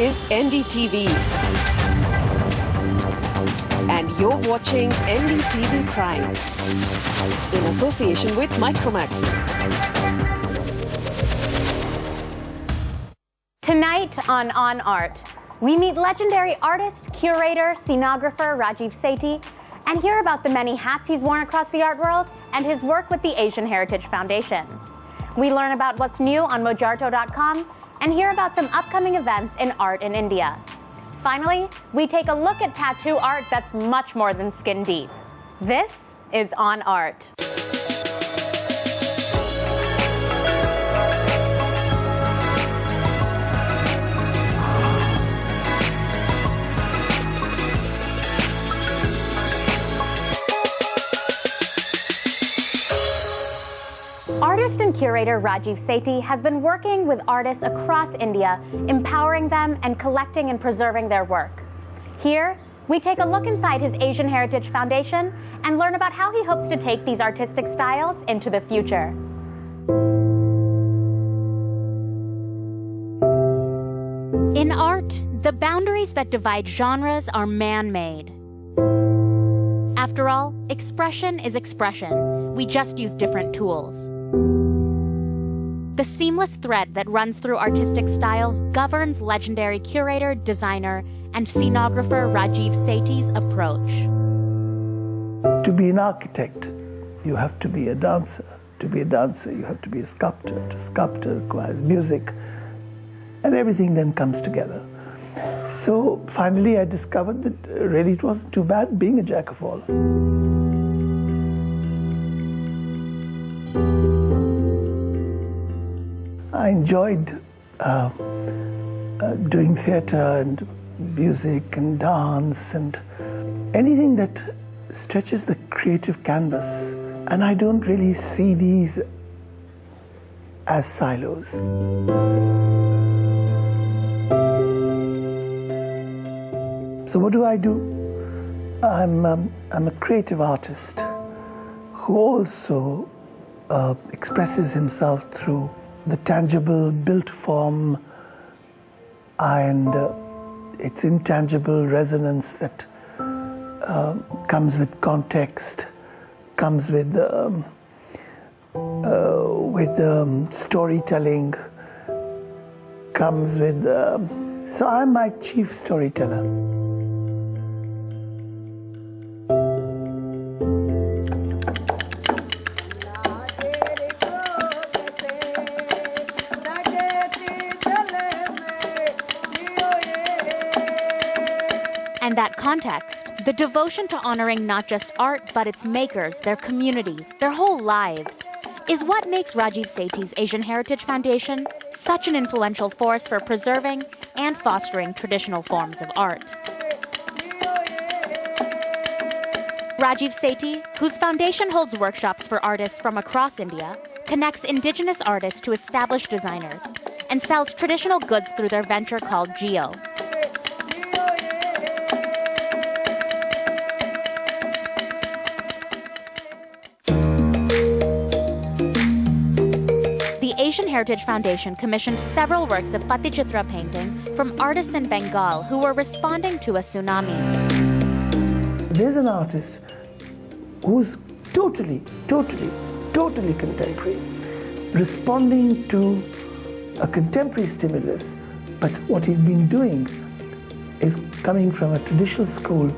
is NDTV. And you're watching NDTV Prime in association with Micromax. Tonight on Art, we meet legendary artist, curator, scenographer Rajeev Sethi and hear about the many hats he's worn across the art world and his work with the Asian Heritage Foundation. We learn about what's new on Mojarto.com and hear about some upcoming events in art in India. Finally, we take a look at tattoo art that's much more than skin deep. This is On Art. Artist and curator Rajeev Sethi has been working with artists across India, empowering them and collecting and preserving their work. Here, we take a look inside his Asian Heritage Foundation and learn about how he hopes to take these artistic styles into the future. In art, the boundaries that divide genres are man-made. After all, expression is expression. We just use different tools. The seamless thread that runs through artistic styles governs legendary curator, designer, and scenographer Rajeev Sethi's approach. To be an architect, you have to be a dancer. To be a dancer, you have to be a sculptor. To sculptor requires music, and everything then comes together. So finally I discovered that really it wasn't too bad being a jack of all. I enjoyed doing theatre and music and dance and anything that stretches the creative canvas. And I don't really see these as silos. So what do? I'm a creative artist who also expresses himself through the tangible built form and its intangible resonance that comes with context, comes with storytelling, comes with... so I'm my chief storyteller. And that context, the devotion to honoring not just art, but its makers, their communities, their whole lives, is what makes Rajeev Sethi's Asian Heritage Foundation such an influential force for preserving and fostering traditional forms of art. Rajeev Sethi, whose foundation holds workshops for artists from across India, connects indigenous artists to established designers, and sells traditional goods through their venture called Geo. The Asian Heritage Foundation commissioned several works of Patichitra painting from artists in Bengal who were responding to a tsunami. There's an artist who's totally contemporary, responding to a contemporary stimulus, but what he's been doing is coming from a traditional school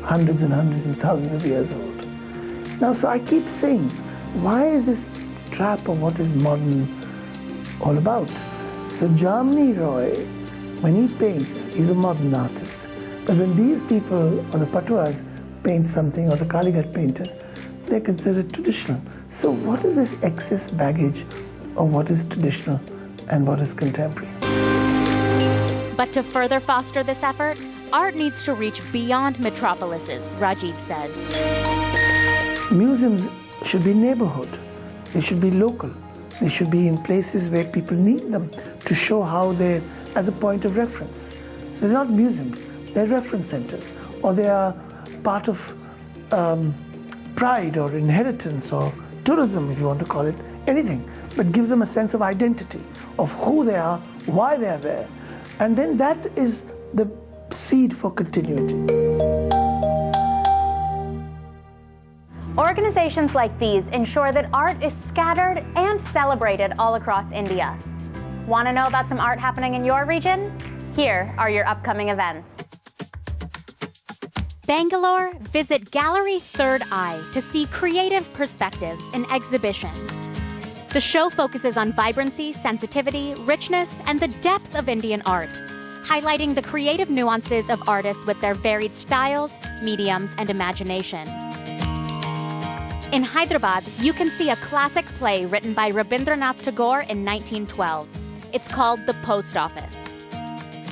hundreds and thousands of years old. Now, so I keep saying, why is this trap of what is modern all about? So Sudip Roy, when he paints, he's a modern artist. But when these people, or the Patuas, paint something, or the Kalighat painters, they're considered traditional. So what is this excess baggage of what is traditional and what is contemporary? But to further foster this effort, art needs to reach beyond metropolises, Rajeev says. Museums should be neighborhood. They should be local. They should be in places where people need them to show how they're as a point of reference. So they're not museums, they're reference centers, or they are part of pride or inheritance or tourism, if you want to call it, anything, but give them a sense of identity, of who they are, why they are there, And then that is the seed for continuity. Organizations like these ensure that art is scattered and celebrated all across India. Want to know about some art happening in your region? Here are your upcoming events. Bangalore, visit Gallery Third Eye to see creative perspectives in exhibition. The show focuses on vibrancy, sensitivity, richness, and the depth of Indian art, highlighting the creative nuances of artists with their varied styles, mediums, and imagination. In Hyderabad, you can see a classic play written by Rabindranath Tagore in 1912. It's called The Post Office.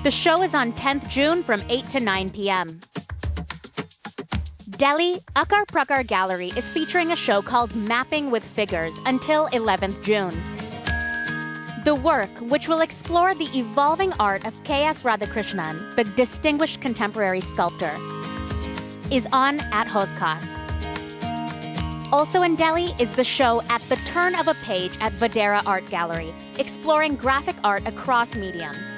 The show is on 10th June from 8 to 9 p.m. Delhi, Akar Prakar Gallery is featuring a show called Mapping with Figures until 11th June. The work, which will explore the evolving art of K.S. Radhakrishnan, the distinguished contemporary sculptor, is on at Hoskas. Also in Delhi is the show At the Turn of a Page at Vadera Art Gallery, exploring graphic art across mediums.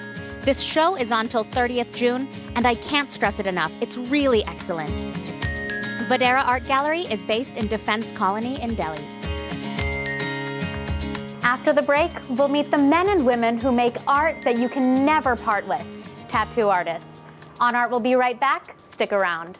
This show is on till 30th June, and I can't stress it enough, it's really excellent. Vadera Art Gallery is based in Defense Colony in Delhi. After the break, we'll meet the men and women who make art that you can never part with, tattoo artists. On Art will be right back. Stick around.